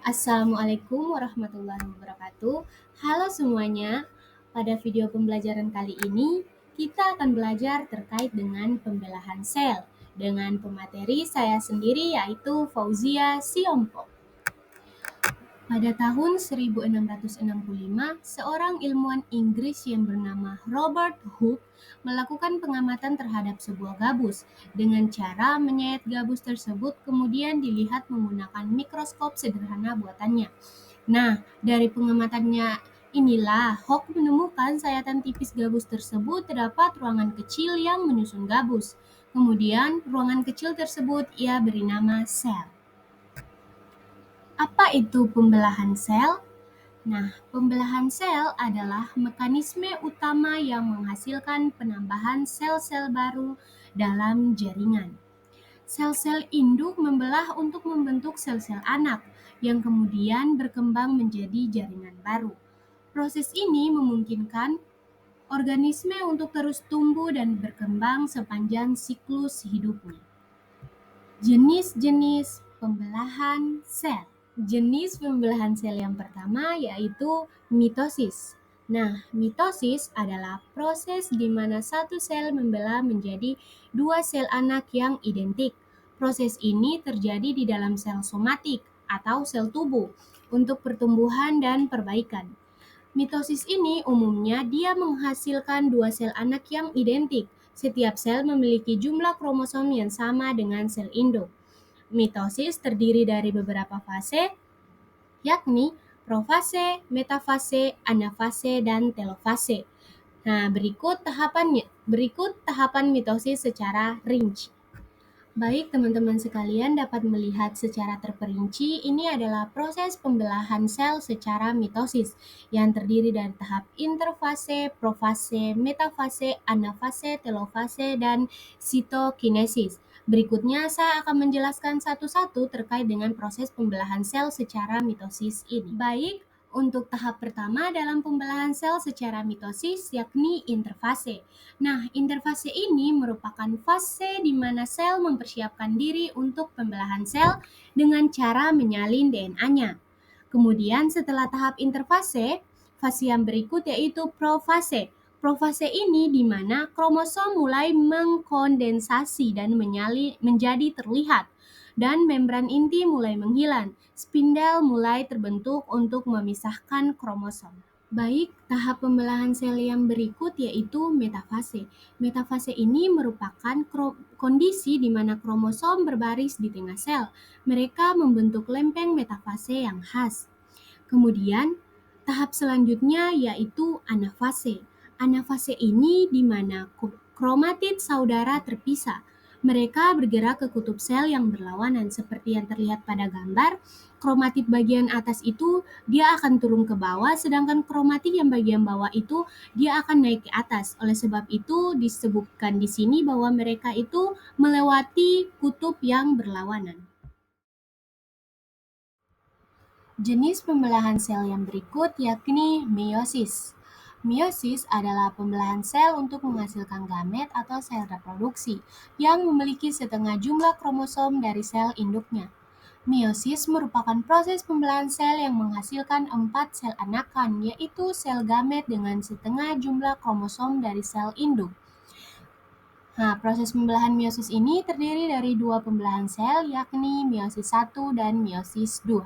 Assalamualaikum warahmatullahi wabarakatuh. Halo semuanya, pada video pembelajaran kali ini kita akan belajar terkait dengan pembelahan sel dengan pemateri saya sendiri yaitu Fauzia Siompo. Pada tahun 1665, seorang ilmuwan Inggris yang bernama Robert Hooke melakukan pengamatan terhadap sebuah gabus dengan cara menyayat gabus tersebut kemudian dilihat menggunakan mikroskop sederhana buatannya. Nah, dari pengamatannya inilah Hooke menemukan sayatan tipis gabus tersebut terdapat ruangan kecil yang menyusun gabus. Kemudian, ruangan kecil tersebut ia beri nama sel. Apa itu pembelahan sel? Nah, pembelahan sel adalah mekanisme utama yang menghasilkan penambahan sel-sel baru dalam jaringan. Sel-sel induk membelah untuk membentuk sel-sel anak yang kemudian berkembang menjadi jaringan baru. Proses ini memungkinkan organisme untuk terus tumbuh dan berkembang sepanjang siklus hidupnya. Jenis-jenis pembelahan sel. Jenis pembelahan sel yang pertama yaitu mitosis. Nah, mitosis adalah proses di mana satu sel membelah menjadi dua sel anak yang identik. Proses ini terjadi di dalam sel somatik atau sel tubuh untuk pertumbuhan dan perbaikan. Mitosis ini umumnya dia menghasilkan dua sel anak yang identik. Setiap sel memiliki jumlah kromosom yang sama dengan sel induk. Mitosis terdiri dari beberapa fase, yakni profase, metafase, anafase, dan telofase. Nah, berikut tahapan mitosis secara rinci. Baik, teman-teman sekalian dapat melihat secara terperinci, ini adalah proses pembelahan sel secara mitosis yang terdiri dari tahap interfase, profase, metafase, anafase, telofase, dan sitokinesis. Berikutnya saya akan menjelaskan satu-satu terkait dengan proses pembelahan sel secara mitosis ini. Baik, untuk tahap pertama dalam pembelahan sel secara mitosis yakni interfase. Nah, interfase ini merupakan fase di mana sel mempersiapkan diri untuk pembelahan sel dengan cara menyalin DNA-nya. Kemudian setelah tahap interfase, fase yang berikut yaitu profase. Profase ini di mana kromosom mulai mengkondensasi dan menjadi terlihat dan membran inti mulai menghilang. Spindel mulai terbentuk untuk memisahkan kromosom. Baik, tahap pembelahan sel yang berikut yaitu metafase. Metafase ini merupakan kondisi di mana kromosom berbaris di tengah sel. Mereka membentuk lempeng metafase yang khas. Kemudian, tahap selanjutnya yaitu anafase. Anafase ini di mana kromatid saudara terpisah. Mereka bergerak ke kutub sel yang berlawanan seperti yang terlihat pada gambar. Kromatid bagian atas itu dia akan turun ke bawah, sedangkan kromatid yang bagian bawah itu dia akan naik ke atas. Oleh sebab itu disebutkan di sini bahwa mereka itu melewati kutub yang berlawanan. Jenis pembelahan sel yang berikut yakni meiosis. Meiosis adalah pembelahan sel untuk menghasilkan gamet atau sel reproduksi yang memiliki setengah jumlah kromosom dari sel induknya. Meiosis merupakan proses pembelahan sel yang menghasilkan 4 sel anakan, yaitu sel gamet dengan setengah jumlah kromosom dari sel induk. Nah, proses pembelahan meiosis ini terdiri dari dua pembelahan sel, yakni meiosis 1 dan meiosis 2.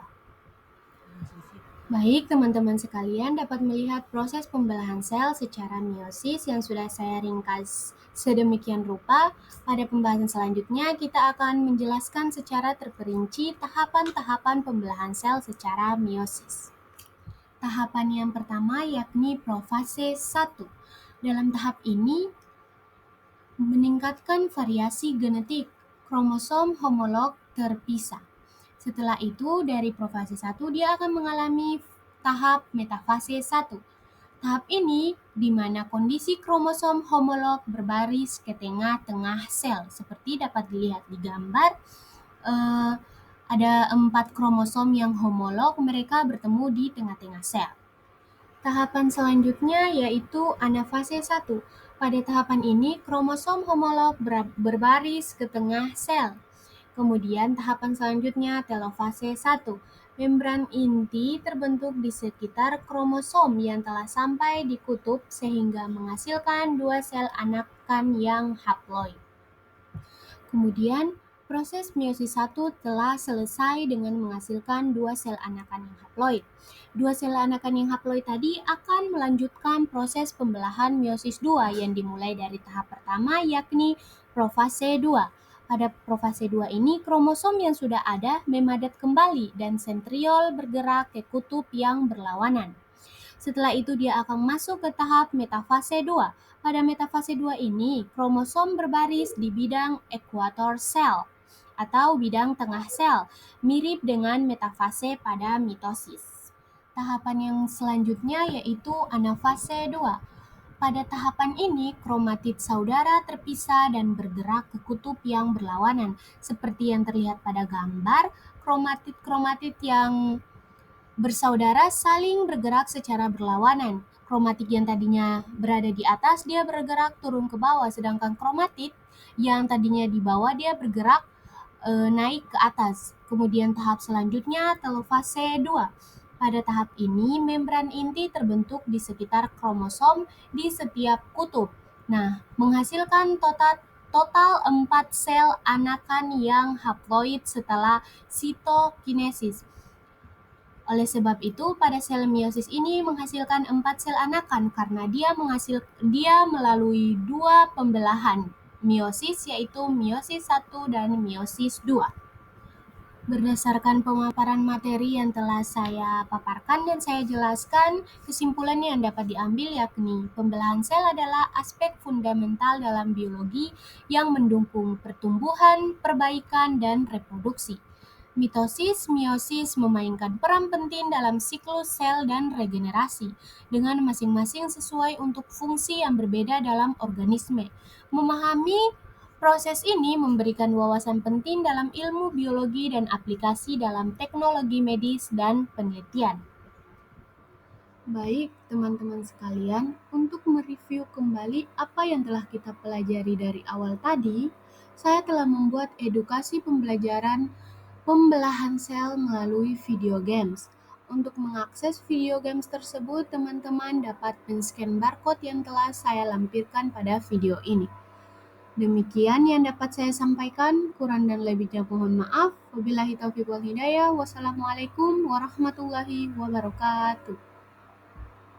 Baik, teman-teman sekalian dapat melihat proses pembelahan sel secara meiosis yang sudah saya ringkas sedemikian rupa. Pada pembahasan selanjutnya, kita akan menjelaskan secara terperinci tahapan-tahapan pembelahan sel secara meiosis. Tahapan yang pertama yakni profase 1. Dalam tahap ini, meningkatkan variasi genetik, kromosom homolog terpisah. Setelah itu, dari profase 1 dia akan mengalami tahap metafase 1. Tahap ini di mana kondisi kromosom homolog berbaris ke tengah-tengah sel. Seperti dapat dilihat di gambar, ada 4 kromosom yang homolog, mereka bertemu di tengah-tengah sel. Tahapan selanjutnya yaitu anafase 1. Pada tahapan ini, kromosom homolog berbaris ke tengah sel. Kemudian tahapan selanjutnya telofase 1. Membran inti terbentuk di sekitar kromosom yang telah sampai di kutub sehingga menghasilkan dua sel anakan yang haploid. Kemudian, proses meiosis 1 telah selesai dengan menghasilkan dua sel anakan yang haploid. Dua sel anakan yang haploid tadi akan melanjutkan proses pembelahan meiosis 2 yang dimulai dari tahap pertama yakni profase 2. Pada profase 2 ini, kromosom yang sudah ada memadat kembali dan sentriol bergerak ke kutub yang berlawanan. Setelah itu dia akan masuk ke tahap metafase 2. Pada metafase 2 ini, kromosom berbaris di bidang ekuator sel atau bidang tengah sel, mirip dengan metafase pada mitosis. Tahapan yang selanjutnya yaitu anafase 2. Pada tahapan ini, kromatid saudara terpisah dan bergerak ke kutub yang berlawanan. Seperti yang terlihat pada gambar, kromatid-kromatid yang bersaudara saling bergerak secara berlawanan. Kromatid yang tadinya berada di atas, dia bergerak turun ke bawah, sedangkan kromatid yang tadinya di bawah, dia bergerak naik ke atas. Kemudian tahap selanjutnya, telofase 2. Pada tahap ini, membran inti terbentuk di sekitar kromosom di setiap kutub. Nah, menghasilkan total 4 sel anakan yang haploid setelah sitokinesis. Oleh sebab itu, pada sel meiosis ini menghasilkan 4 sel anakan karena dia melalui dua pembelahan meiosis, yaitu meiosis 1 dan meiosis 2. Berdasarkan pemaparan materi yang telah saya paparkan dan saya jelaskan, kesimpulan yang dapat diambil yakni pembelahan sel adalah aspek fundamental dalam biologi yang mendukung pertumbuhan, perbaikan, dan reproduksi. Mitosis, meiosis memainkan peran penting dalam siklus sel dan regenerasi, dengan masing-masing sesuai untuk fungsi yang berbeda dalam organisme. Memahami proses ini memberikan wawasan penting dalam ilmu biologi dan aplikasi dalam teknologi medis dan penelitian. Baik, teman-teman sekalian, untuk mereview kembali apa yang telah kita pelajari dari awal tadi, saya telah membuat edukasi pembelajaran pembelahan sel melalui video games. Untuk mengakses video games tersebut, teman-teman dapat men-scan barcode yang telah saya lampirkan pada video ini. Demikian yang dapat saya sampaikan, kurang dan lebihnya mohon maaf. Wabillahi taufiq wal hidayah. Wassalamualaikum warahmatullahi wabarakatuh.